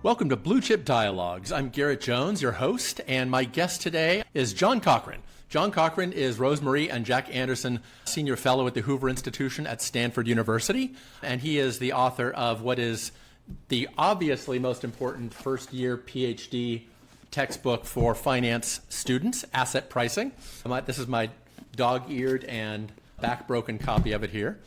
Welcome to Bluechip Dialogues. I'm Garett Jones, your host, and my guest today is John Cochrane. John Cochrane is Rosemarie and Jack Anderson Senior Fellow at the Hoover Institution at Stanford University, and he is the author of what is the obviously most important first-year PhD textbook for finance students, Asset Pricing. This is my dog-eared and back-broken copy of it here.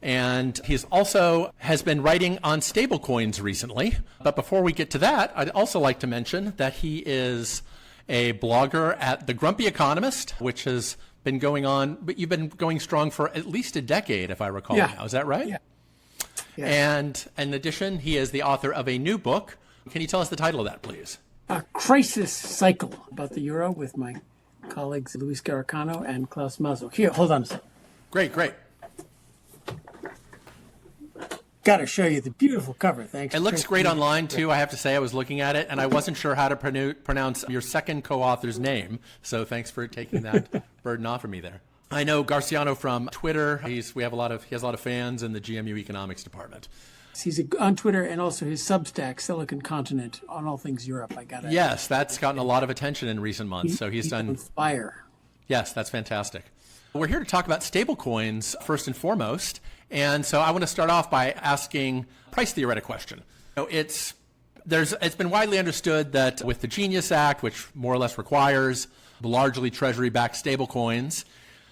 And he's also has been writing on stablecoins recently. But before we get to that, I'd also like to mention that he is a blogger at The Grumpy Economist, which has been going on, but you've been going strong for at least a decade, if I recall now. Is that right? Yeah. And in addition, he is the author of a new book. Can you tell us the title of that, please? A Crisis Cycle, about the euro, with my colleagues Luis Garicano and Klaus Mazo. Here, hold on a second. Great. Got to show you the beautiful cover. Thanks. It looks great online, too. I have to say, I was looking at it, and I wasn't sure how to pronounce your second co-author's name. So thanks for taking that burden off of me there. I know Garciano from Twitter. He has a lot of fans in the GMU economics department. He's on Twitter, and also his Substack, Silicon Continent, on all things Europe. Yes, that's gotten a lot of attention in recent months. So he's done fire. Yes, that's fantastic. We're here to talk about stablecoins first and foremost. And so I want to start off by asking a price theoretic question. It's been widely understood that with the Genius Act, which more or less requires largely treasury-backed stablecoins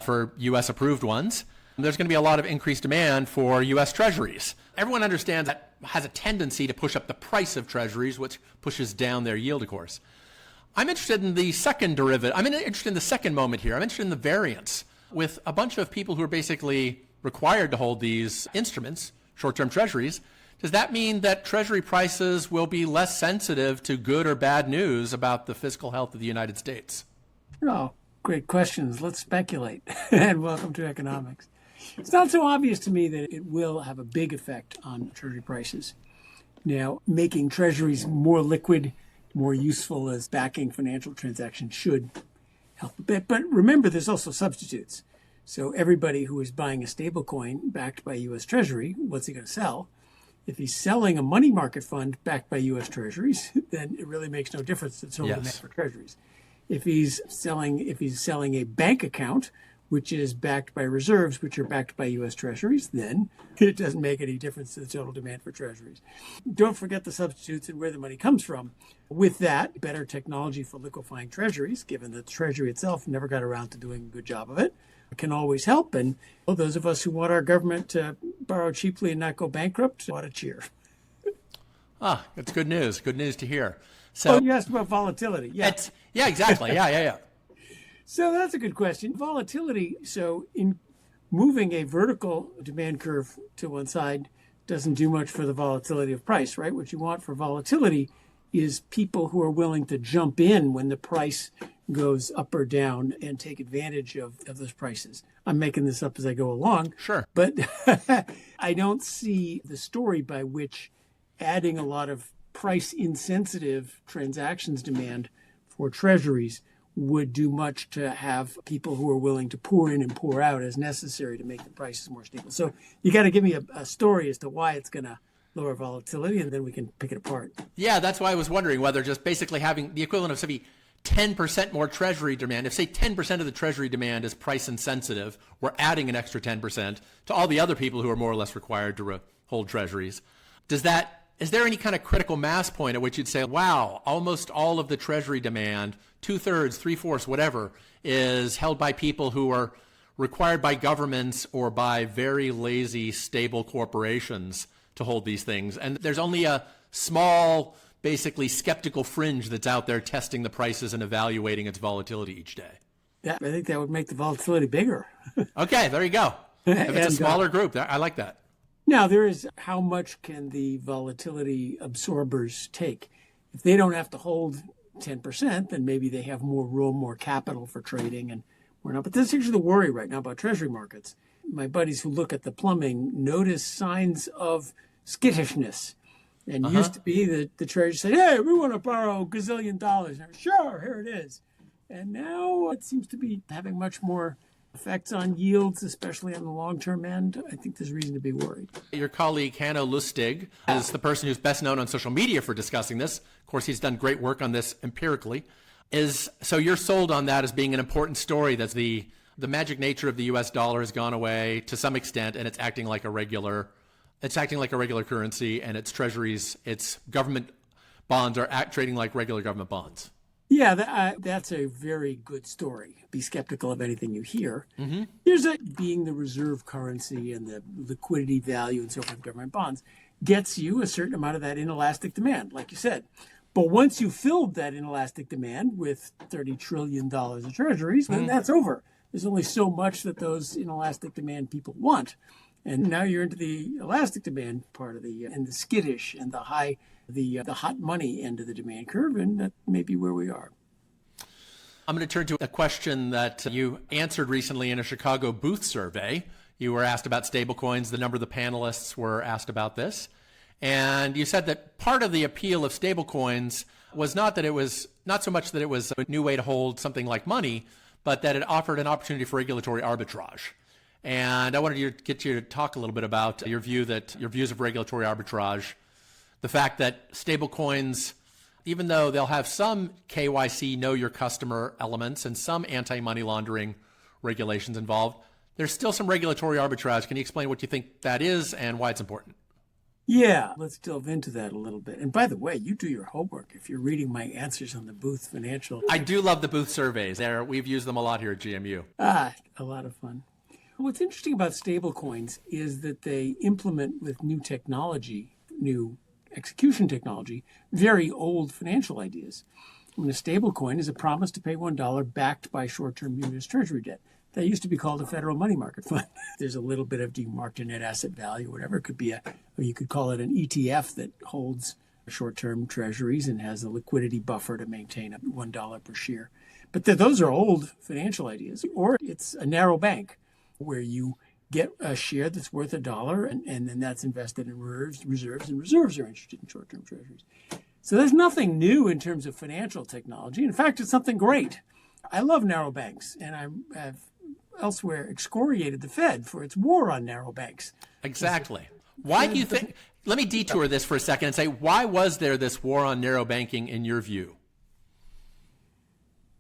for U.S. approved ones, there's going to be a lot of increased demand for U.S. treasuries. Everyone understands that has a tendency to push up the price of treasuries, which pushes down their yield, of course. I'm interested in the second derivative. I'm interested in the second moment here. I'm interested in the variance with a bunch of people who are basically required to hold these instruments, short-term treasuries. Does that mean that treasury prices will be less sensitive to good or bad news about the fiscal health of the United States? Oh, great questions. Let's speculate. And welcome to economics. It's not so obvious to me that it will have a big effect on treasury prices. Now, making treasuries more liquid, more useful as backing financial transactions should help a bit. But remember, there's also substitutes. So everybody who is buying a stablecoin backed by U.S. Treasury, what's he going to sell? If he's selling a money market fund backed by U.S. Treasuries, then it really makes no difference to the total demand for treasuries. If he's selling a bank account, which is backed by reserves, which are backed by U.S. Treasuries, then it doesn't make any difference to the total demand for treasuries. Don't forget the substitutes and where the money comes from. With that, better technology for liquefying treasuries, given that the Treasury itself never got around to doing a good job of it, can always help. And those of us who want our government to borrow cheaply and not go bankrupt ought to cheer. That's good news. Good news to hear. So you asked about volatility. Yeah, exactly. Yeah. So that's a good question. Volatility. So in moving a vertical demand curve to one side doesn't do much for the volatility of price, right? What you want for volatility is people who are willing to jump in when the price goes up or down and take advantage of those prices. I'm making this up as I go along. Sure. But I don't see the story by which adding a lot of price insensitive transactions demand for treasuries would do much to have people who are willing to pour in and pour out as necessary to make the prices more stable. So you got to give me a story as to why it's going to lower volatility, and then we can pick it apart. Yeah, that's why I was wondering whether just basically having the equivalent of, say, 10% more treasury demand, if say 10% of the treasury demand is price insensitive, we're adding an extra 10% to all the other people who are more or less required to hold treasuries. Is there any kind of critical mass point at which you'd say, wow, almost all of the treasury demand, 2/3, 3/4, whatever, is held by people who are required by governments or by very lazy, stable corporations to hold these things? And there's only a small, basically skeptical fringe that's out there testing the prices and evaluating its volatility each day. Yeah, I think that would make the volatility bigger. Okay, there you go. If it's a smaller group, I like that. Now, there is how much can the volatility absorbers take? If they don't have to hold 10%, then maybe they have more room, more capital for trading and more not. But that's actually the worry right now about treasury markets. My buddies who look at the plumbing notice signs of skittishness. And used to be that the treasury said, hey, we want to borrow $1 gazillion. And sure, here it is. And now it seems to be having much more effects on yields, especially on the long-term end, I think there's reason to be worried. Your colleague, Hanno Lustig, is the person who's best known on social media for discussing this. Of course, he's done great work on this empirically. So you're sold on that as being an important story, that the magic nature of the U.S. dollar has gone away to some extent, and it's acting like a regular currency, and its treasuries, its government bonds are trading like regular government bonds. Yeah, that's a very good story. Be skeptical of anything you hear. Mm-hmm. Here's it being the reserve currency and the liquidity value and so forth of government bonds gets you a certain amount of that inelastic demand, like you said. But once you filled that inelastic demand with $30 trillion of treasuries, then that's over. There's only so much that those inelastic demand people want. And now you're into the elastic demand part of and the skittish and the hot money end of the demand curve, and that may be where we are. I'm going to turn to a question that you answered recently in a Chicago booth survey. You were asked about stablecoins. The number of the panelists were asked about this. And you said that part of the appeal of stablecoins was not so much that it was a new way to hold something like money, but that it offered an opportunity for regulatory arbitrage. And I wanted to get you to talk a little bit about your views of regulatory arbitrage, the fact that stablecoins, even though they'll have some KYC, know your customer elements, and some anti-money laundering regulations involved, there's still some regulatory arbitrage. Can you explain what you think that is and why it's important? Yeah, let's delve into that a little bit. And by the way, you do your homework if you're reading my answers on the Booth Financial. I do love the Booth surveys. We've used them a lot here at GMU. A lot of fun. What's interesting about stablecoins is that they implement with new technology, new execution technology, very old financial ideas. When a stablecoin is a promise to pay $1 backed by short-term U.S. Treasury debt. That used to be called a federal money market fund. There's a little bit of demarked to net asset value, whatever. It could be or you could call it an ETF that holds short-term treasuries and has a liquidity buffer to maintain a $1 per share. But those are old financial ideas. Or it's a narrow bank where you get a share that's worth $1 and then that's invested in reserves, and reserves are interested in short-term treasuries. So there's nothing new in terms of financial technology. In fact, it's something great. I love narrow banks, and I have elsewhere excoriated the Fed for its war on narrow banks. Exactly. Why do you think, let me detour this for a second and say, why was there this war on narrow banking in your view?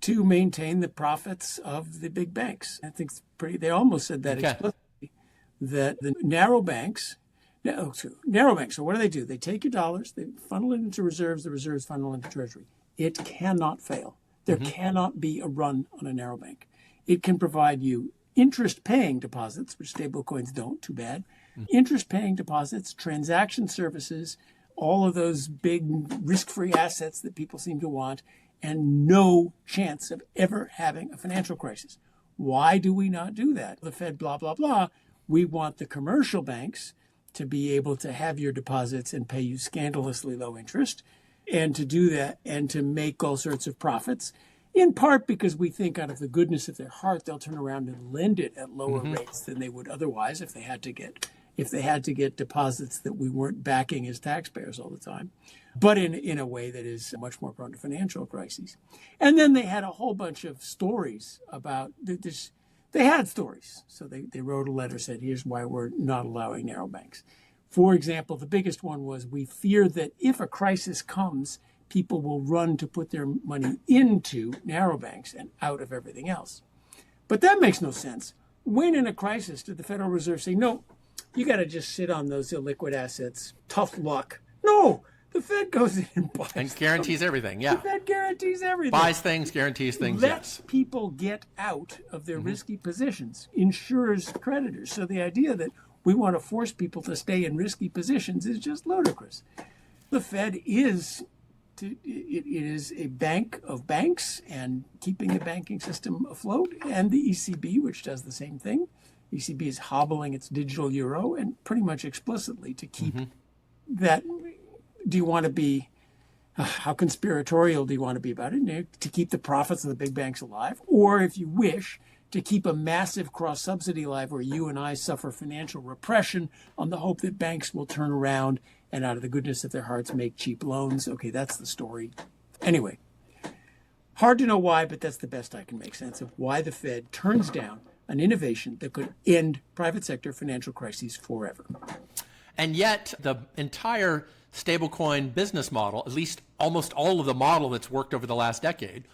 To maintain the profits of the big banks. I think they almost said that explicitly, that the narrow banks, so what do? They take your dollars, they funnel it into reserves, the reserves funnel into treasury. It cannot fail. There cannot be a run on a narrow bank. It can provide you interest-paying deposits, which stablecoins don't, too bad. Interest-paying deposits, transaction services, all of those big risk-free assets that people seem to want, and no chance of ever having a financial crisis. Why do we not do that? The Fed, blah, blah, blah. We want the commercial banks to be able to have your deposits and pay you scandalously low interest, and to do that and to make all sorts of profits, in part because we think out of the goodness of their heart, they'll turn around and lend it at lower rates than they would otherwise if they had to get deposits that we weren't backing as taxpayers all the time, but in a way that is much more prone to financial crises. And then they had a whole bunch of stories about this. They had stories. So they wrote a letter, said, here's why we're not allowing narrow banks. For example, the biggest one was, we fear that if a crisis comes, people will run to put their money into narrow banks and out of everything else. But that makes no sense. When in a crisis did the Federal Reserve say, no, you got to just sit on those illiquid assets, tough luck? No, the Fed goes in and buys and guarantees everything, yeah. The Fed guarantees everything. Buys things, guarantees things, Lets people get out of their risky positions, insures creditors. So the idea that we want to force people to stay in risky positions is just ludicrous. The Fed is a bank of banks and keeping the banking system afloat, and the ECB, which does the same thing. ECB is hobbling its digital euro, and pretty much explicitly to keep that. Do you want to be, how conspiratorial do you want to be about it? To keep the profits of the big banks alive, or if you wish, to keep a massive cross-subsidy alive where you and I suffer financial repression on the hope that banks will turn around and out of the goodness of their hearts make cheap loans. Okay, that's the story. Anyway, hard to know why, but that's the best I can make sense of why the Fed turns down an innovation that could end private sector financial crises forever. And yet the entire stablecoin business model, at least almost all of the model that's worked over the last decade,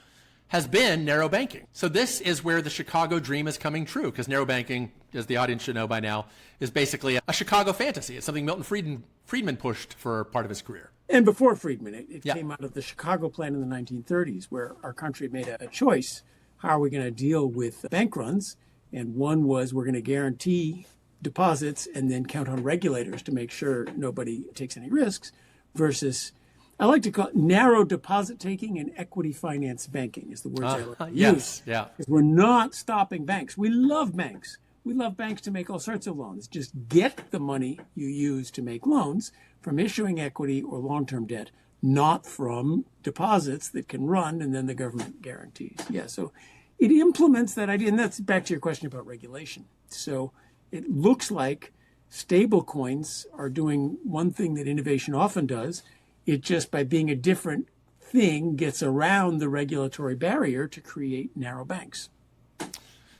has been narrow banking. So this is where the Chicago dream is coming true, because narrow banking, as the audience should know by now, is basically a Chicago fantasy. It's something Milton Friedman pushed for part of his career. And before Friedman, it came out of the Chicago plan in the 1930s, where our country made a choice. How are we going to deal with bank runs? And one was we're going to guarantee deposits and then count on regulators to make sure nobody takes any risks, versus I like to call it narrow deposit taking and equity finance banking is the words I like to use. Yeah. Because we're not stopping banks. We love banks. We love banks to make all sorts of loans. Just get the money you use to make loans from issuing equity or long-term debt, not from deposits that can run and then the government guarantees. Yeah, so it implements that idea. And that's back to your question about regulation. So it looks like stable coins are doing one thing that innovation often does. It just, by being a different thing, gets around the regulatory barrier to create narrow banks.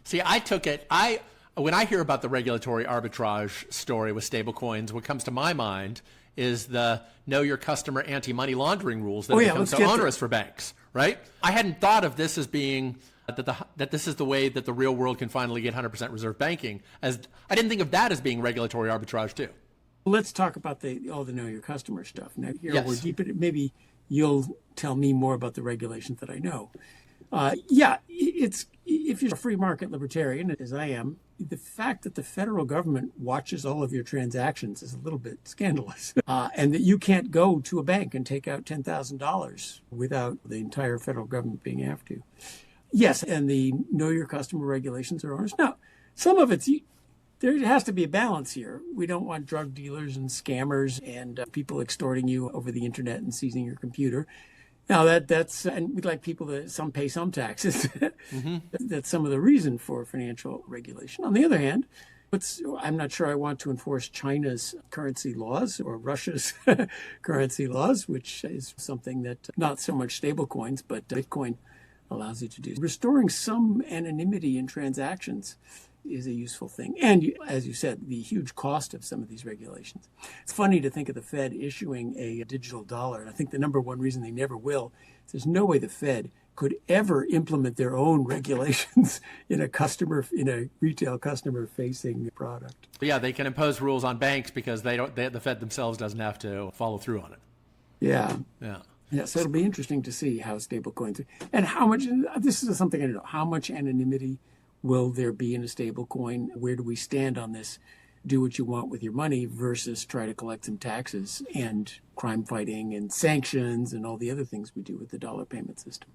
See, when I hear about the regulatory arbitrage story with stablecoins, what comes to my mind is the know your customer anti-money laundering rules that become so onerous for banks, right? I hadn't thought of this as being that this is the way that the real world can finally get 100% reserve banking. As I didn't think of that as being regulatory arbitrage too. Let's talk about all the know your customer stuff. Now here we're deep in it. Maybe you'll tell me more about the regulations that I know. It's if you're a free market libertarian, as I am, the fact that the federal government watches all of your transactions is a little bit scandalous. And that you can't go to a bank and take out $10,000 without the entire federal government being after you. Yes, and the know your customer regulations are onerous. Now, some of it's, there has to be a balance here. We don't want drug dealers and scammers and people extorting you over the internet and seizing your computer. Now that's, and we'd like people to pay some taxes. Mm-hmm. That's some of the reason for financial regulation. On the other hand, I'm not sure I want to enforce China's currency laws or Russia's currency laws, which is something that not so much stable coins, but Bitcoin allows you to do. Restoring some anonymity in transactions is a useful thing. And as you said, the huge cost of some of these regulations. It's funny to think of the Fed issuing a digital dollar. And I think the number one reason they never will is there's no way the Fed could ever implement their own regulations in a retail customer facing product. Yeah, they can impose rules on banks because the Fed themselves doesn't have to follow through on it. Yeah. So it'll be interesting to see how stablecoins and how much, this is something I don't know, how much anonymity will there be in a stable coin? Where do we stand on this? Do what you want with your money versus try to collect some taxes and crime fighting and sanctions and all the other things we do with the dollar payment system.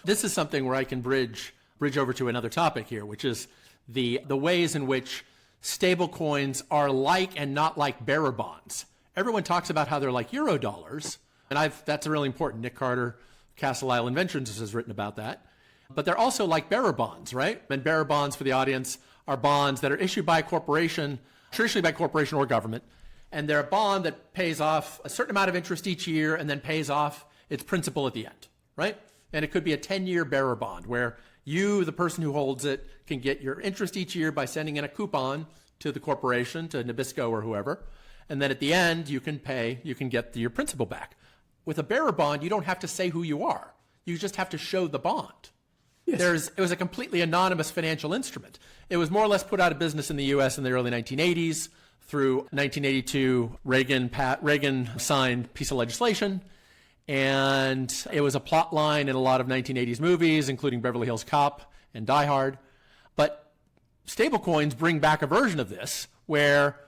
This is something where I can bridge over to another topic here, which is the ways in which stable coins are like and not like bearer bonds. Everyone talks about how they're like euro dollars, and that's really important. Nick Carter, Castle Island Ventures, has written about that. But they're also like bearer bonds, right? And bearer bonds, for the audience, are bonds that are issued by a corporation, traditionally by corporation or government. And they're a bond that pays off a certain amount of interest each year and then pays off its principal at the end, right? And it could be a 10-year bearer bond where you, the person who holds it, can get your interest each year by sending in a coupon to the corporation, to Nabisco or whoever. And then at the end, you can get your principal back. With a bearer bond, you don't have to say who you are. You just have to show the bond. Yes. It was a completely anonymous financial instrument. It was more or less put out of business in the U.S. in the early 1980s through 1982. Reagan signed a piece of legislation, and it was a plot line in a lot of 1980s movies, including Beverly Hills Cop and Die Hard. But stablecoins bring back a version of this where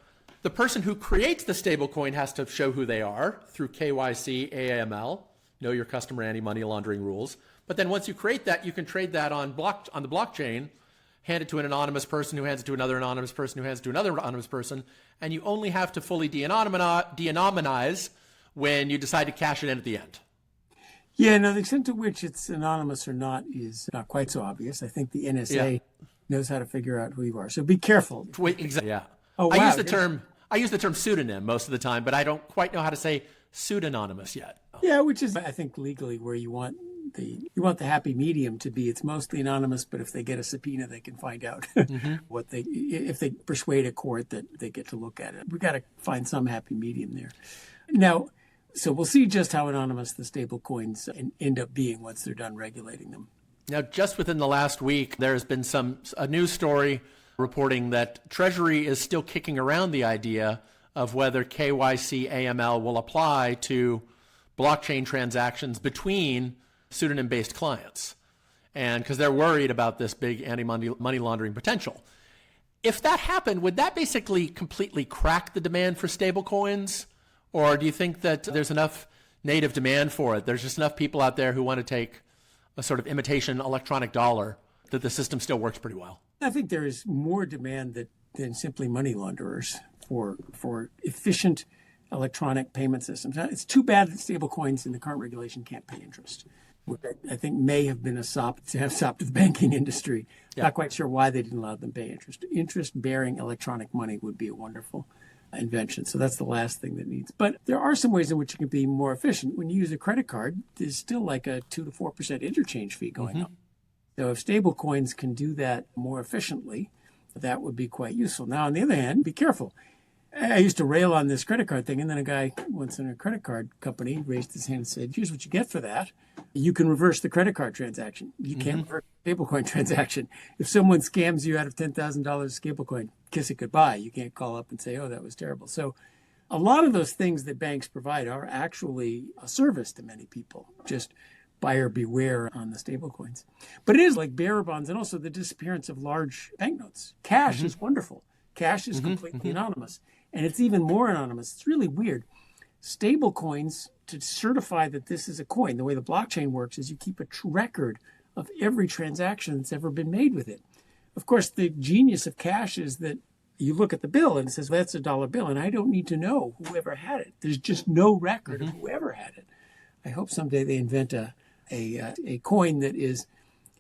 the person who creates the stablecoin has to show who they are through KYC, AML, know your customer anti-money laundering rules. But then once you create that, you can trade that on the blockchain, hand it to an anonymous person who hands it to another anonymous person who hands it to another anonymous person, and you only have to fully de-anonymize when you decide to cash it in at the end. Yeah, no, the extent to which it's anonymous or not is not quite so obvious. I think the NSA knows how to figure out who you are. So be careful. Exactly. Yeah. Oh, wow. I use the term pseudonym most of the time, but I don't quite know how to say pseudonymous yet. Yeah, which is, I think, legally where you want you want the happy medium to be it's mostly anonymous, but if they get a subpoena, they can find out if they persuade a court that they get to look at it. We've got to find some happy medium there. Now, so we'll see just how anonymous the stable coins end up being once they're done regulating them. Now, just within the last week, there's been a news story reporting that Treasury is still kicking around the idea of whether KYC AML will apply to blockchain transactions between pseudonym-based clients, and because they're worried about this big anti-money laundering potential. If that happened, would that basically completely crack the demand for stablecoins, or do you think that there's enough native demand for it? There's just enough people out there who want to take a sort of imitation electronic dollar that the system still works pretty well? I think there is more demand than simply money launderers for efficient electronic payment systems. Now, it's too bad that stablecoins in the current regulation can't pay interest, which I think may have been a sop to the banking industry. Yeah. Not quite sure why they didn't allow them to pay interest. Interest-bearing electronic money would be a wonderful invention. So that's the last thing that needs. But there are some ways in which it can be more efficient. When you use a credit card, there's still like a 2 to 4% interchange fee going up. So if stablecoins can do that more efficiently, that would be quite useful. Now, on the other hand, be careful. I used to rail on this credit card thing, and then a guy once in a credit card company raised his hand and said, here's what you get for that. You can reverse the credit card transaction. You can't reverse the stablecoin transaction. If someone scams you out of $10,000 stablecoin, kiss it goodbye. You can't call up and say, oh, that was terrible. So a lot of those things that banks provide are actually a service to many people. Just buyer beware on the stablecoins. But it is like bearer bonds and also the disappearance of large banknotes. Cash is wonderful. Cash is completely anonymous. And it's even more anonymous. It's really weird. Stable coins, to certify that this is a coin, the way the blockchain works is you keep a record of every transaction that's ever been made with it. Of course, the genius of cash is that you look at the bill and it says, well, that's a dollar bill, and I don't need to know whoever had it. There's just no record of whoever had it. I hope someday they invent a coin that is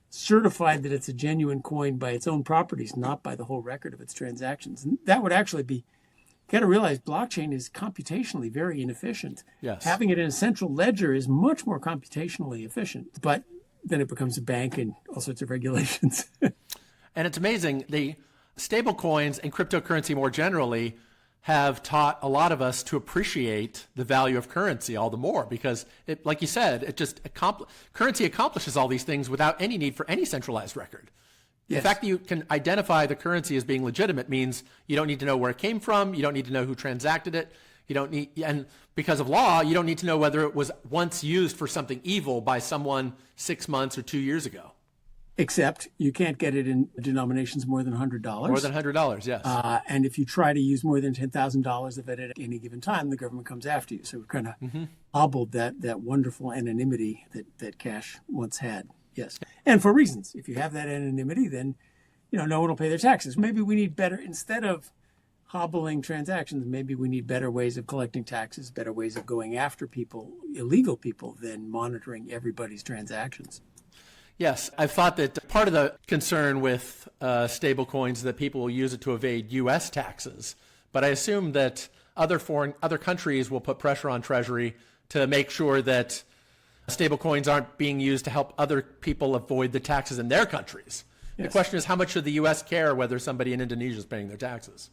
certified that it's a genuine coin by its own properties, not by the whole record of its transactions. And that would actually be, you got to realize blockchain is computationally very inefficient. Yes. Having it in a central ledger is much more computationally efficient, but then it becomes a bank and all sorts of regulations. And it's amazing. The stable coins and cryptocurrency more generally have taught a lot of us to appreciate the value of currency all the more because, it, like you said, it just currency accomplishes all these things without any need for any centralized record. Yes. The fact that you can identify the currency as being legitimate means you don't need to know where it came from. You don't need to know who transacted it. You don't need, and because of law, you don't need to know whether it was once used for something evil by someone 6 months or 2 years ago. Except you can't get it in denominations more than $100. More than $100, yes. And if you try to use more than $10,000 of it at any given time, the government comes after you. So we've kind of hobbled that wonderful anonymity that cash once had. Yes. And for reasons. If you have that anonymity, then no one will pay their taxes. Maybe we need better, instead of hobbling transactions, maybe we need better ways of collecting taxes, better ways of going after people, illegal people, than monitoring everybody's transactions. Yes, I've thought that part of the concern with stablecoins is that people will use it to evade U.S. taxes. But I assume that other countries will put pressure on Treasury to make sure that stablecoins aren't being used to help other people avoid the taxes in their countries. Yes. The question is, how much should the U.S. care whether somebody in Indonesia is paying their taxes?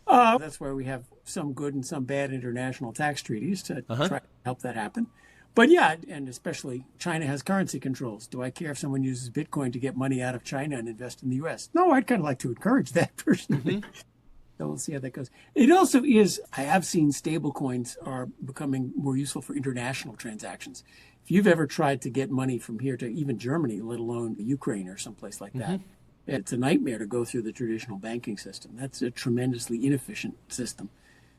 That's where we have some good and some bad international tax treaties to try to help that happen. But yeah, and especially China has currency controls. Do I care if someone uses Bitcoin to get money out of China and invest in the U.S.? No, I'd kind of like to encourage that personally. So we'll see how that goes. It also is, I have seen stable coins are becoming more useful for international transactions. If you've ever tried to get money from here to even Germany, let alone Ukraine or someplace like that, it's a nightmare to go through the traditional banking system. That's a tremendously inefficient system.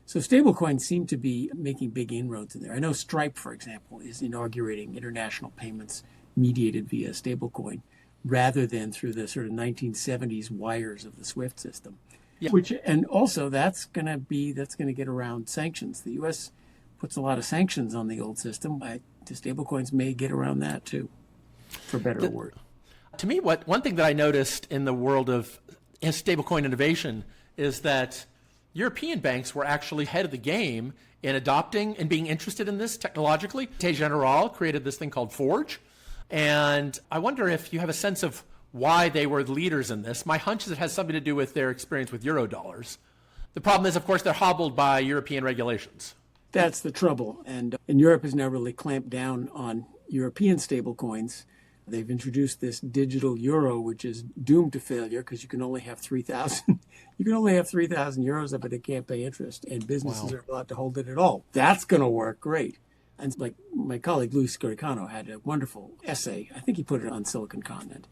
So stablecoins seem to be making big inroads in there. I know Stripe, for example, is inaugurating international payments mediated via stablecoin rather than through the sort of 1970s wires of the SWIFT system. Yeah. And also that's going to get around sanctions. The U.S. puts a lot of sanctions on the old system. The stablecoins may get around that too, for better or worse. To me, one thing that I noticed in the world of stablecoin innovation is that European banks were actually ahead of the game in adopting and being interested in this technologically. Société Générale created this thing called Forge, And I wonder if you have a sense of why they were leaders in this. My hunch is it has something to do with their experience with Eurodollars. The problem is, of course, they're hobbled by European regulations. That's the trouble. And Europe has now really clamped down on European stablecoins. They've introduced this digital euro, which is doomed to failure because you can only have 3,000. You can only have 3,000 euros of it. It can't pay interest, and businesses aren't allowed to hold it at all. That's going to work great. And like my colleague Luis Garicano had a wonderful essay. I think he put it on Silicon Continent,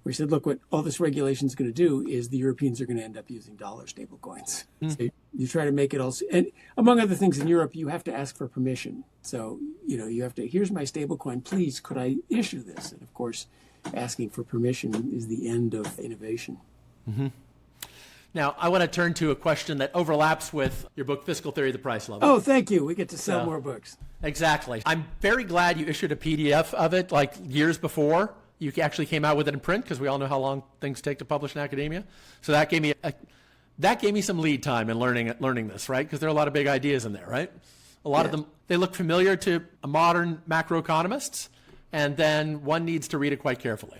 where he said, look, what all this regulation is going to do is the Europeans are going to end up using dollar stable coins. So you try to make it also, and among other things in Europe, you have to ask for permission. So, you have to, here's my stable coin, please, could I issue this? And of course, asking for permission is the end of innovation. Mm-hmm. Now, I want to turn to a question that overlaps with your book, Fiscal Theory of the Price Level. Oh, thank you. We get to sell more books. Exactly. I'm very glad you issued a PDF of it like years before you actually came out with it in print, because we all know how long things take to publish in academia. So that gave me some lead time in learning this, right? Because there are a lot of big ideas in there, right? A lot of them, they look familiar to modern macroeconomists, and then one needs to read it quite carefully.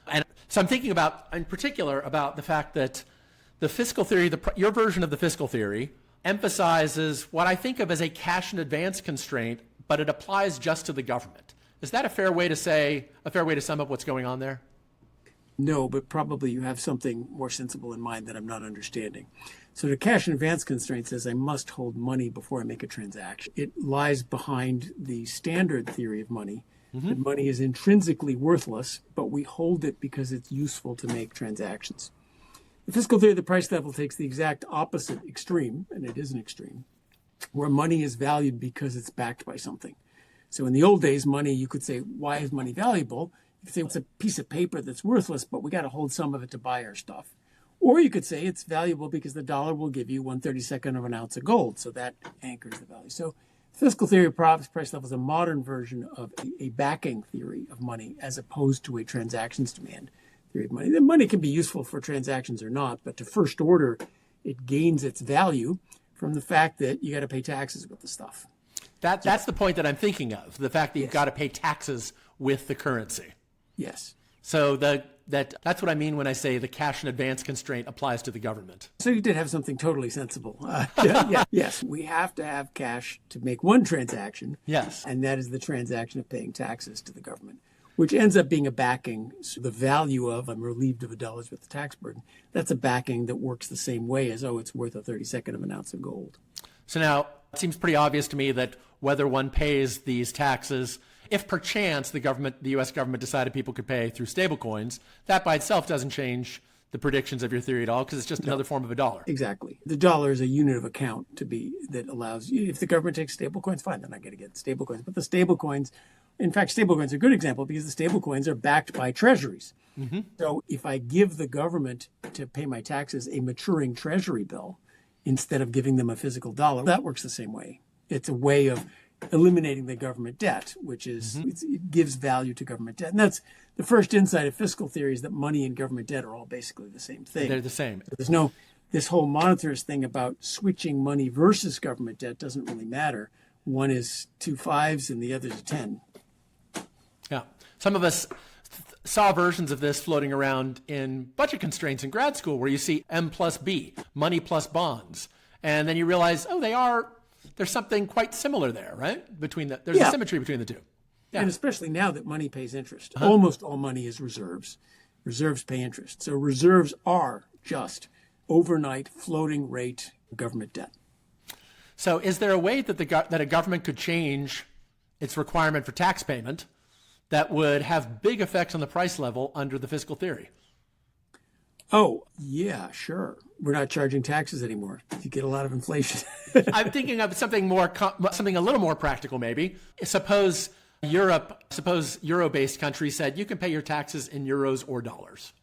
And so I'm thinking about, in particular, about the fact that the fiscal theory, your version of the fiscal theory, emphasizes what I think of as a cash in advance constraint, but it applies just to the government. Is that a fair way to sum up what's going on there? No, but probably you have something more sensible in mind that I'm not understanding. So the cash in advance constraint says I must hold money before I make a transaction. It lies behind the standard theory of money, that money is intrinsically worthless, but we hold it because it's useful to make transactions. The fiscal theory of the price level takes the exact opposite extreme, and it is an extreme, where money is valued because it's backed by something. So in the old days, money, you could say, why is money valuable? You could say it's a piece of paper that's worthless, but we got to hold some of it to buy our stuff. Or you could say it's valuable because the dollar will give you 1/32 of an ounce of gold. So that anchors the value. So fiscal theory of price level is a modern version of a backing theory of money as opposed to a transactions demand theory of money. The money can be useful for transactions or not, but to first order, it gains its value from the fact that you got to pay taxes with the stuff. That's the point that I'm thinking of, the fact that you've got to pay taxes with the currency. Yes. So that's what I mean when I say the cash in advance constraint applies to the government. So you did have something totally sensible. Yes, we have to have cash to make one transaction. Yes. And that is the transaction of paying taxes to the government, which ends up being a backing. So the value of I'm relieved of $1 with the tax burden, that's a backing that works the same way as, it's worth 1/32 of an ounce of gold. So now it seems pretty obvious to me that whether one pays these taxes, if perchance the U.S. government decided people could pay through stablecoins, that by itself doesn't change the predictions of your theory at all, because it's just another form of a dollar. Exactly. The dollar is a unit of account that allows you, if the government takes stablecoins, fine, they're not going to get stablecoins. But the stablecoins, in fact, stablecoins are a good example because the stablecoins are backed by treasuries. Mm-hmm. So if I give the government to pay my taxes a maturing treasury bill instead of giving them a physical dollar, that works the same way. It's a way of eliminating the government debt, which is, it gives value to government debt. And that's the first insight of fiscal theory, is that money and government debt are all basically the same thing. They're the same. There's no, this whole monetarist thing about switching money versus government debt doesn't really matter. One is 2 5s and the other is 10. Yeah. Some of us saw versions of this floating around in budget constraints in grad school, where you see M plus B, money plus bonds. And then you realize, there's something quite similar there, right? There's a symmetry between the two. Yeah. And especially now that money pays interest. Almost all money is reserves. Reserves pay interest. So reserves are just overnight floating rate government debt. So is there a way that a government could change its requirement for tax payment that would have big effects on the price level under the fiscal theory? Oh, yeah, sure. We're not charging taxes anymore. You get a lot of inflation. I'm thinking of something a little more practical, maybe. Suppose Euro-based countries said you can pay your taxes in euros or dollars.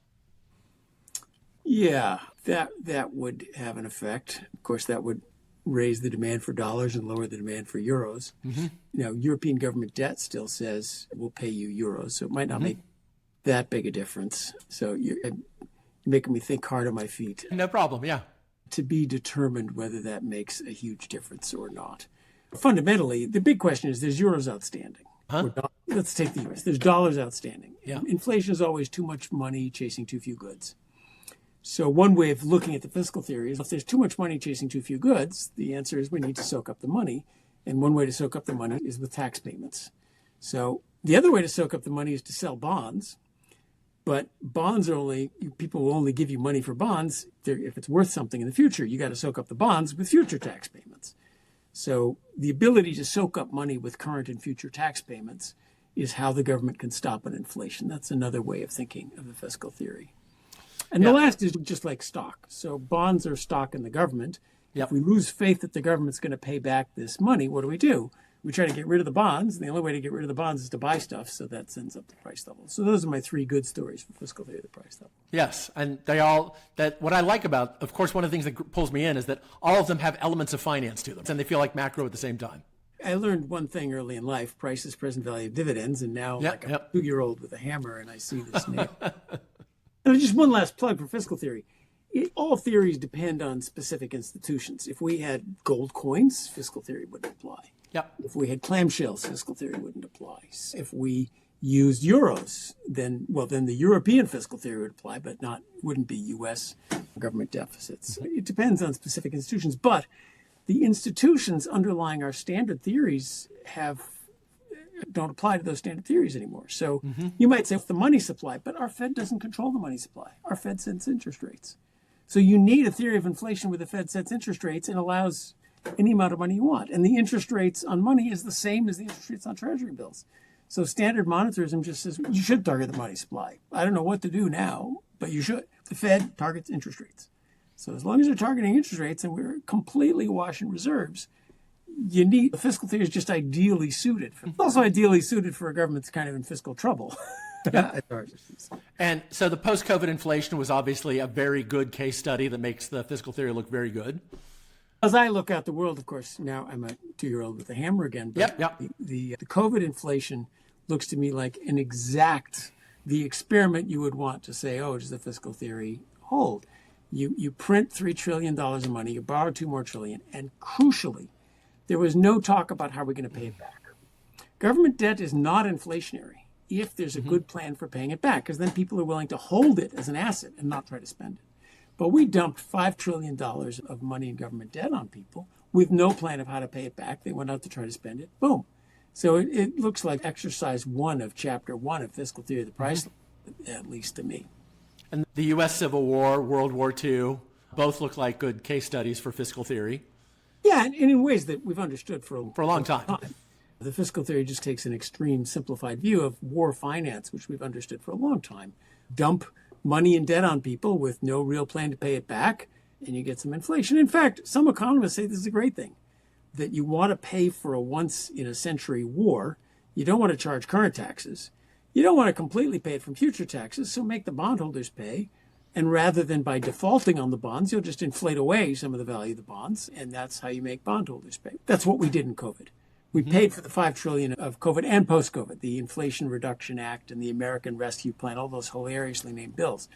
Yeah, that would have an effect. Of course, that would raise the demand for dollars and lower the demand for euros. Mm-hmm. European government debt still says we'll pay you euros, so it might not make that big a difference. So you're making me think hard on my feet. No problem, yeah. To be determined whether that makes a huge difference or not. Fundamentally, the big question is, there's euros outstanding. Let's take the U.S. There's dollars outstanding. Yeah. Inflation is always too much money chasing too few goods. So one way of looking at the fiscal theory is if there's too much money chasing too few goods, the answer is we need to soak up the money. And one way to soak up the money is with tax payments. So the other way to soak up the money is to sell bonds. But bonds are people will only give you money for bonds if it's worth something in the future. You got to soak up the bonds with future tax payments. So the ability to soak up money with current and future tax payments is how the government can stop an inflation. That's another way of thinking of the fiscal theory. And the last is just like stock. So bonds are stock in the government. Yep. If we lose faith that the government's going to pay back this money, what do? We try to get rid of the bonds. And the only way to get rid of the bonds is to buy stuff. So that sends up the price level. So those are my three good stories for fiscal theory of the price level. Yes. And what I like about, of course, one of the things that pulls me in is that all of them have elements of finance to them. And they feel like macro at the same time. I learned one thing early in life, price is present value of dividends. And now I'm a 2-year-old with a hammer and I see this name. And just one last plug for fiscal theory. All theories depend on specific institutions. If we had gold coins, fiscal theory wouldn't apply. Yep. If we had clamshells, fiscal theory wouldn't apply. If we used euros, then the European fiscal theory would apply, but wouldn't be U.S. government deficits. It depends on specific institutions, but the institutions underlying our standard theories don't apply to those standard theories anymore. So you might say the money supply, but our Fed doesn't control the money supply. Our Fed sets interest rates. So you need a theory of inflation where the Fed sets interest rates and allows any amount of money you want. And the interest rates on money is the same as the interest rates on treasury bills. So standard monetarism just says you should target the money supply. I don't know what to do now, but you should. The Fed targets interest rates. So as long as you're targeting interest rates and we're completely awash in reserves, the fiscal theory is just ideally suited. It's also ideally suited for a government that's kind of in fiscal trouble. Yeah. And so the post-COVID inflation was obviously a very good case study that makes the fiscal theory look very good. As I look out the world, of course, now I'm a 2-year-old with a hammer again. But the COVID inflation looks to me like the experiment you would want to say, does the fiscal theory hold? You print $3 trillion of money, you borrow $2 trillion, and crucially, there was no talk about how we're going to pay it back. Government debt is not inflationary if there's a good plan for paying it back, because then people are willing to hold it as an asset and not try to spend it. But we dumped $5 trillion of money in government debt on people with no plan of how to pay it back. They went out to try to spend it. Boom. So it looks like exercise 1 of chapter 1 of fiscal theory of the price, at least to me. And the U.S. Civil War, World War II, both look like good case studies for fiscal theory. Yeah, and in ways that we've understood for a long time. The fiscal theory just takes an extreme simplified view of war finance, which we've understood for a long time. Dump money and debt on people with no real plan to pay it back, and you get some inflation. In fact, some economists say this is a great thing, that you want to pay for a once-in-a-century war. You don't want to charge current taxes. You don't want to completely pay it from future taxes, so make the bondholders pay. And rather than by defaulting on the bonds, you'll just inflate away some of the value of the bonds, and that's how you make bondholders pay. That's what we did in COVID. We paid for the $5 trillion of COVID and post-COVID, the Inflation Reduction Act and the American Rescue Plan, all those hilariously named bills.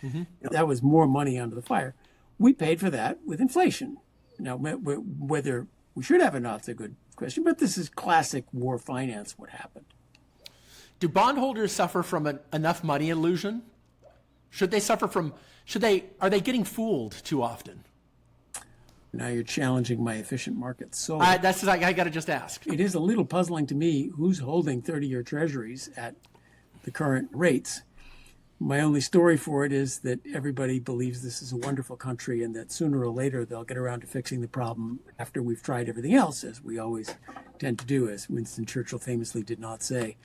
That was more money under the fire. We paid for that with inflation. Now, whether we should have or not is a good question, but this is classic war finance, what happened. Do bondholders suffer from enough money illusion? Are they getting fooled too often? Now you're challenging my efficient market. So I got to just ask. It is a little puzzling to me who's holding 30-year treasuries at the current rates. My only story for it is that everybody believes this is a wonderful country and that sooner or later they'll get around to fixing the problem after we've tried everything else, as we always tend to do, as Winston Churchill famously did not say.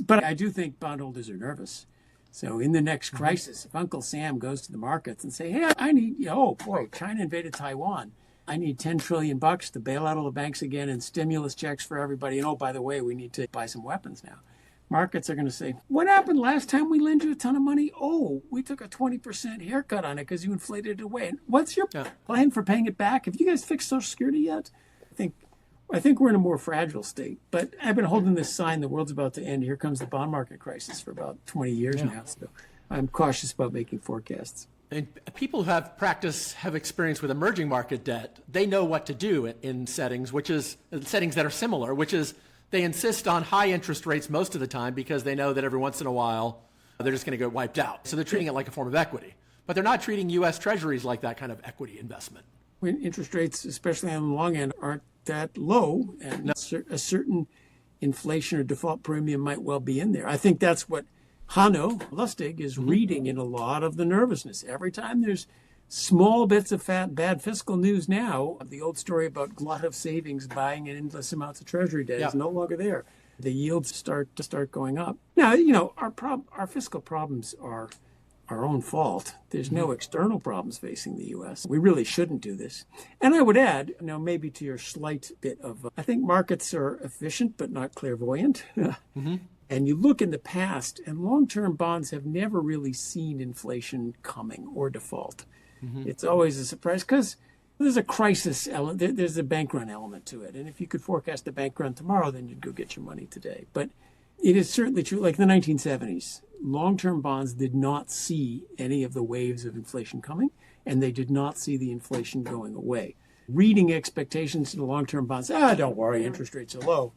But I do think bondholders are nervous. So in the next crisis, if Uncle Sam goes to the markets and say, hey, I need, China invaded Taiwan. I need $10 trillion to bail out all the banks again and stimulus checks for everybody. And by the way, we need to buy some weapons now. Markets are going to say, what happened last time we lent you a ton of money? Oh, we took a 20% haircut on it because you inflated it away. And what's your plan for paying it back? Have you guys fixed Social Security yet? I think we're in a more fragile state. But I've been holding this sign, the world's about to end. Here comes the bond market crisis for about 20 years now. So I'm cautious about making forecasts. And people who have experience with emerging market debt, they know what to do in settings that are similar, which is They insist on high interest rates most of the time because they know that every once in a while they're just going to get wiped out. So they're treating it like a form of equity. But they're not treating U.S. treasuries like that kind of equity investment. When interest rates, especially on the long end, aren't that low, and a certain inflation or default premium might well be in there. I think that's what Hanno Lustig is reading in a lot of the nervousness. Every time there's small bits of bad fiscal news now, the old story about glut of savings buying in endless amounts of treasury debt is no longer there. The yields start going up. Now, our fiscal problems are our own fault. There's no external problems facing the U.S. We really shouldn't do this. And I would add, maybe to your slight bit of, I think markets are efficient but not clairvoyant. And you look in the past, and long-term bonds have never really seen inflation coming or default. It's always a surprise because there's a crisis element, there's a bank run element to it. And if you could forecast the bank run tomorrow, then you'd go get your money today. But it is certainly true, like the 1970s, long-term bonds did not see any of the waves of inflation coming, and they did not see the inflation going away. Reading expectations in the long-term bonds, don't worry, interest rates are low,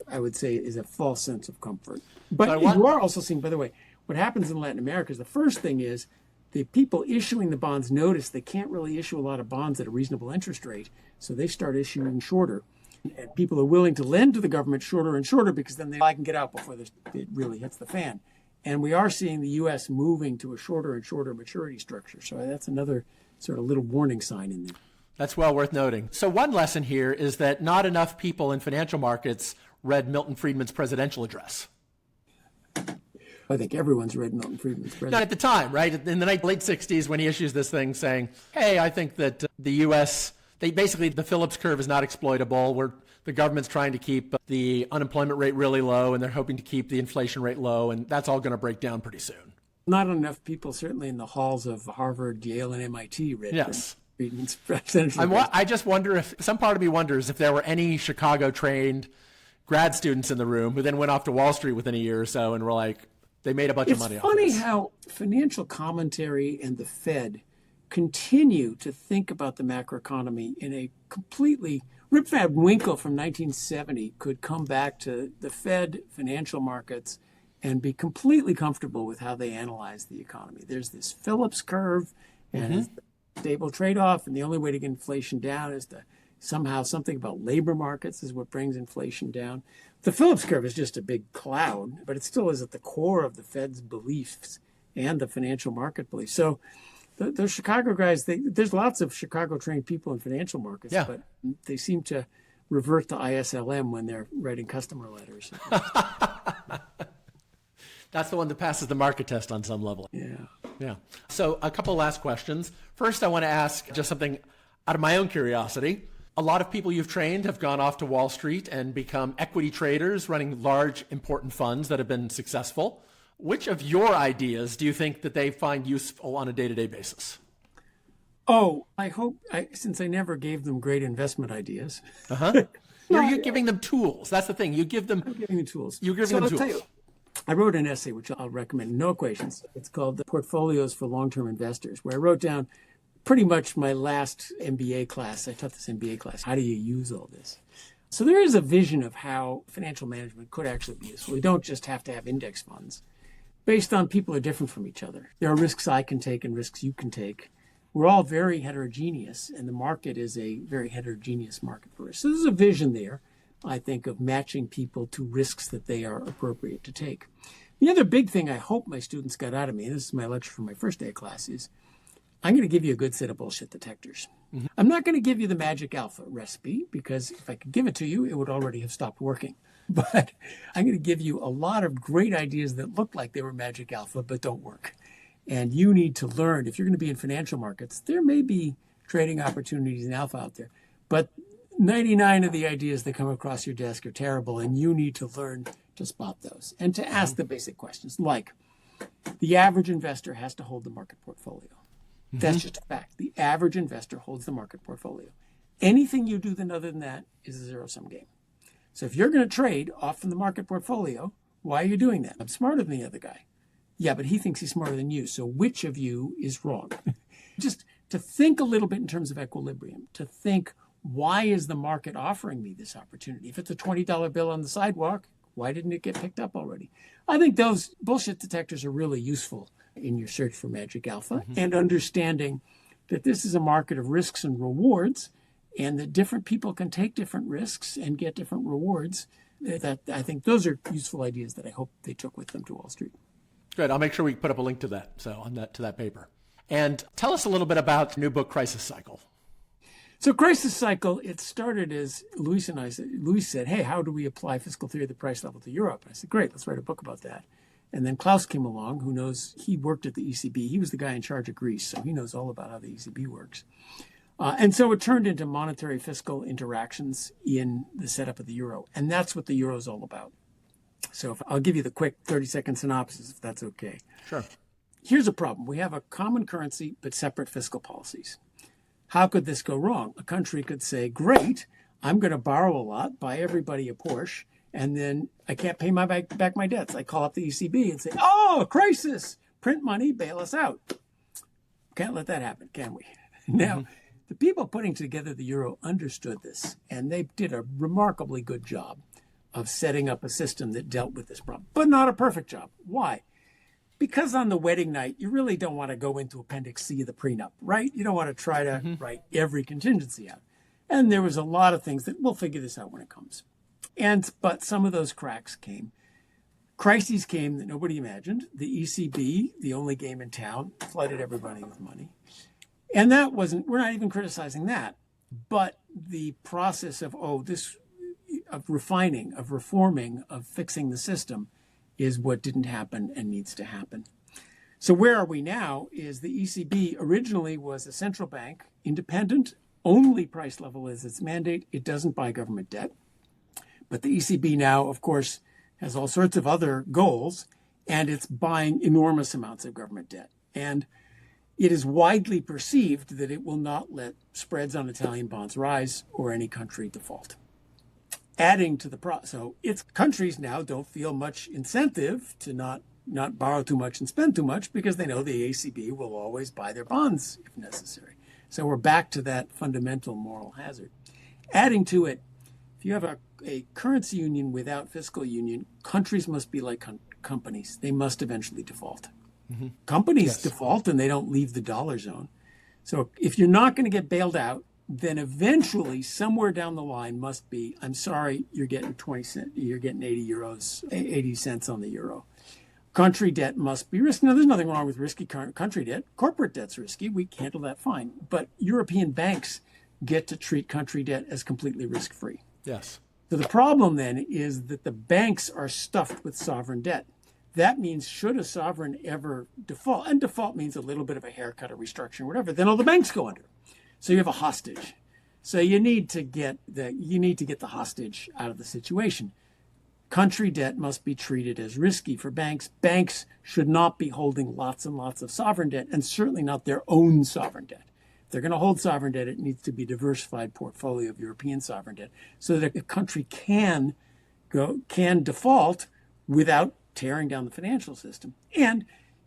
I would say is a false sense of comfort. But you are also seeing, by the way, what happens in Latin America is the first thing is the people issuing the bonds notice they can't really issue a lot of bonds at a reasonable interest rate, so they start issuing shorter. And people are willing to lend to the government shorter and shorter because then I can get out before it really hits the fan. And we are seeing the U.S. moving to a shorter and shorter maturity structure. So that's another sort of little warning sign in there. That's well worth noting. So one lesson here is that not enough people in financial markets read Milton Friedman's presidential address. I think everyone's read Milton Friedman's presidential. Not at the time, right? In the late 60s when he issues this thing saying, hey, I think that the U.S., basically the Phillips curve is not exploitable. The government's trying to keep the unemployment rate really low, and they're hoping to keep the inflation rate low, and that's all going to break down pretty soon. Not enough people, certainly in the halls of Harvard, Yale, and MIT, read Friedman's presidential. I just wonder if, some part of me wonders if there were any Chicago-trained grad students in the room who then went off to Wall Street within a year or so and were like, they made a bunch of money off this. It's funny how financial commentary and the Fed continue to think about the macroeconomy in a completely... Rip Van Winkle from 1970 could come back to the Fed financial markets and be completely comfortable with how they analyze the economy. There's this Phillips curve and stable trade-off, and the only way to get inflation down is to somehow something about labor markets is what brings inflation down. The Phillips curve is just a big cloud, but it still is at the core of the Fed's beliefs and the financial market beliefs. So those Chicago guys, there's lots of Chicago-trained people in financial markets, but they seem to revert to ISLM when they're writing customer letters. That's the one that passes the market test on some level. Yeah. So a couple last questions. First, I want to ask just something out of my own curiosity. A lot of people you've trained have gone off to Wall Street and become equity traders running large, important funds that have been successful. Which of your ideas do you think that they find useful on a day-to-day basis? Oh, I hope, since I never gave them great investment ideas. You're giving them tools. That's the thing. I'm giving them tools. You're giving them tools. Tell you, I wrote an essay, which I'll recommend, no equations. It's called The Portfolios for Long-Term Investors, where I wrote down pretty much my last MBA class. I taught this MBA class. How do you use all this? So there is a vision of how financial management could actually be useful. You don't just have to have index funds. Based on people are different from each other. There are risks I can take and risks you can take. We're all very heterogeneous, and the market is a very heterogeneous market for risk. So there's a vision there, I think, of matching people to risks that they are appropriate to take. The other big thing I hope my students got out of me, and this is my lecture for my first day of class, is I'm going to give you a good set of bullshit detectors. I'm not going to give you the magic alpha recipe, because if I could give it to you, it would already have stopped working. But I'm going to give you a lot of great ideas that look like they were magic alpha, but don't work. And you need to learn, if you're going to be in financial markets, there may be trading opportunities in alpha out there, but 99 of the ideas that come across your desk are terrible, and you need to learn to spot those and to ask the basic questions, like the average investor has to hold the market portfolio. That's just a fact. The average investor holds the market portfolio. Anything you do other than that is a zero-sum game. So if you're going to trade off from the market portfolio, why are you doing that? I'm smarter than the other guy. Yeah, but he thinks he's smarter than you. So which of you is wrong? Just to think a little bit in terms of equilibrium, to think Why is the market offering me this opportunity? If it's a $20 bill on the sidewalk, why didn't it get picked up already? I think those bullshit detectors are really useful in your search for magic alpha and understanding that this is a market of risks and rewards, and that different people can take different risks and get different rewards. That I think those are useful ideas that I hope they took with them to Wall Street. Good. I'll make sure we put up a link to that. So on that to that paper. And tell us a little bit about the new book, Crisis Cycle. So Crisis Cycle, it started as Luis said, hey, how do we apply fiscal theory of the price level to Europe? I said, great, let's write a book about that. And then Klaus came along, who knows, he worked at the ECB. He was the guy in charge of Greece, so he knows all about how the ECB works. And so it turned into monetary fiscal interactions in the setup of the euro. And that's what the euro is all about. So I'll give you the quick 30-second synopsis, if that's okay. Sure. Here's a problem. We have a common currency, but separate fiscal policies. How could this go wrong? A country could say, great, I'm going to borrow a lot, buy everybody a Porsche, and then I can't pay back my debts. I call up the ECB and say, oh, crisis, print money, bail us out. Can't let that happen, can we? Now, the people putting together the euro understood this, and they did a remarkably good job of setting up a system that dealt with this problem, but not a perfect job. Why? Because on the wedding night, you really don't want to go into Appendix C of the prenup, right? You don't want to try to write every contingency out. And there was a lot of things that we'll figure this out when it comes. But some of those cracks came. Crises came that nobody imagined. The ECB, the only game in town, flooded everybody with money. And that wasn't, we're not even criticizing that. But the process of refining, of reforming, of fixing the system is what didn't happen and needs to happen. So where are we now is the ECB originally was a central bank, independent, only price level is its mandate. It doesn't buy government debt. But the ECB now, of course, has all sorts of other goals, and it's buying enormous amounts of government debt. And it is widely perceived that it will not let spreads on Italian bonds rise or any country default. Adding to so its countries now don't feel much incentive to not borrow too much and spend too much because they know the ECB will always buy their bonds if necessary. So we're back to that fundamental moral hazard. Adding to it, if you have a currency union without fiscal union, countries must be like companies. They must eventually default. Companies default and they don't leave the dollar zone. So if you're not going to get bailed out, then eventually somewhere down the line must be, I'm sorry, you're getting 20 cents, you're getting 80 cents on the euro. Country debt must be risky. Now, there's nothing wrong with risky country debt. Corporate debt's risky. We handle that fine. But European banks get to treat country debt as completely risk-free. Yes. So the problem then is that the banks are stuffed with sovereign debt. That means should a sovereign ever default, and default means a little bit of a haircut or restructuring, whatever, then all the banks go under. So you have a hostage. So you need to get the hostage out of the situation. Country debt must be treated as risky for banks. Banks should not be holding lots and lots of sovereign debt, and certainly not their own sovereign debt. If they're going to hold sovereign debt, it needs to be a diversified portfolio of European sovereign debt so that a country can default without tearing down the financial system. And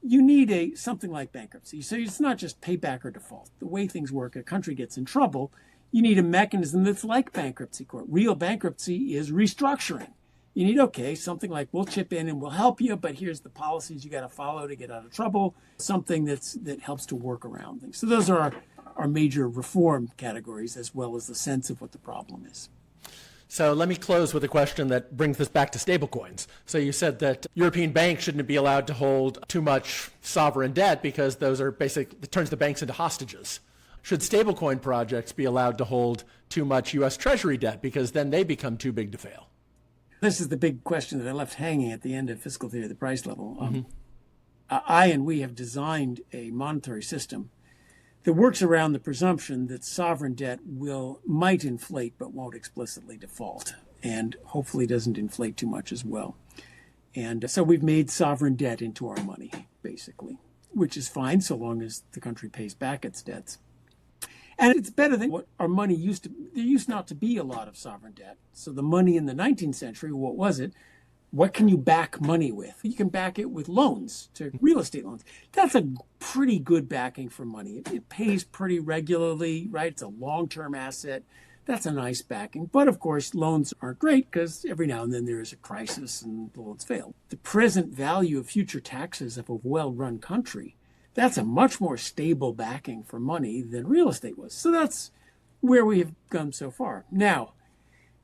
you need something like bankruptcy. So it's not just payback or default. The way things work, a country gets in trouble, you need a mechanism that's like bankruptcy court. Real bankruptcy is restructuring. You need, something like we'll chip in and we'll help you, but here's the policies you got to follow to get out of trouble, something that helps to work around things. So those are our major reform categories, as well as the sense of what the problem is. So let me close with a question that brings this back to stablecoins. So you said that European banks shouldn't be allowed to hold too much sovereign debt because those are it turns the banks into hostages. Should stablecoin projects be allowed to hold too much U.S. Treasury debt because then they become too big to fail? This is the big question that I left hanging at the end of Fiscal Theory of the Price Level. I and we have designed a monetary system that works around the presumption that sovereign debt might inflate but won't explicitly default, and hopefully doesn't inflate too much as well. And so we've made sovereign debt into our money, basically, which is fine so long as the country pays back its debts. And it's better than what our money used to be. There used not to be a lot of sovereign debt. So the money in the 19th century, what was it? What can you back money with? You can back it with loans, to real estate loans. That's a pretty good backing for money. It pays pretty regularly, right? It's a long-term asset. That's a nice backing. But of course, loans aren't great because every now and then there is a crisis and the loans fail. The present value of future taxes of a well-run country, that's a much more stable backing for money than real estate was. So that's where we have come so far. Now,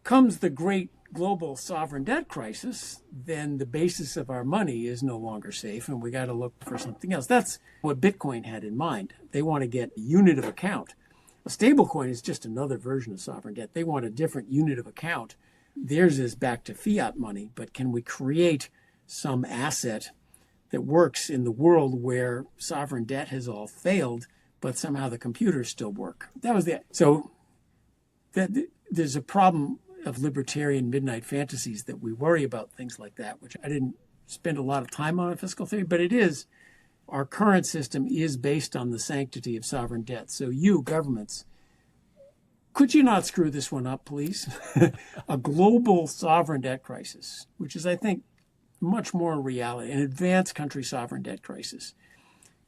comes the great global sovereign debt crisis, then the basis of our money is no longer safe and we got to look for something else. That's what Bitcoin had in mind. They want to get a unit of account. A stablecoin is just another version of sovereign debt. They want a different unit of account. Theirs is back to fiat money, but can we create some asset that works in the world where sovereign debt has all failed, but somehow the computers still work? That was so there's a problem of libertarian midnight fantasies that we worry about things like that, which I didn't spend a lot of time on in fiscal theory, but it is. Our current system is based on the sanctity of sovereign debt. So you, governments, could you not screw this one up, please? A global sovereign debt crisis, which is, I think, much more a reality, an advanced country sovereign debt crisis.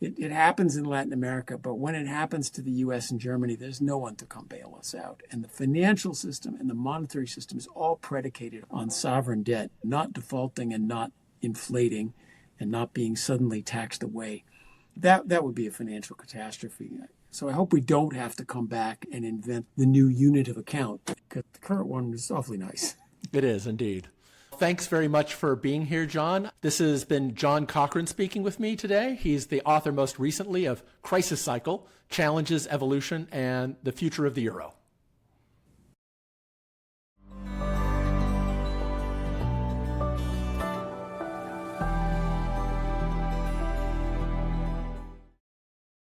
It happens in Latin America, but when it happens to the U.S. and Germany, there's no one to come bail us out. And the financial system and the monetary system is all predicated on sovereign debt, not defaulting and not inflating and not being suddenly taxed away. That would be a financial catastrophe. So I hope we don't have to come back and invent the new unit of account, because the current one is awfully nice. It is indeed. Thanks very much for being here, John. This has been John Cochrane speaking with me today. He's the author most recently of Crisis Cycle, Challenges, Evolution, and the Future of the Euro.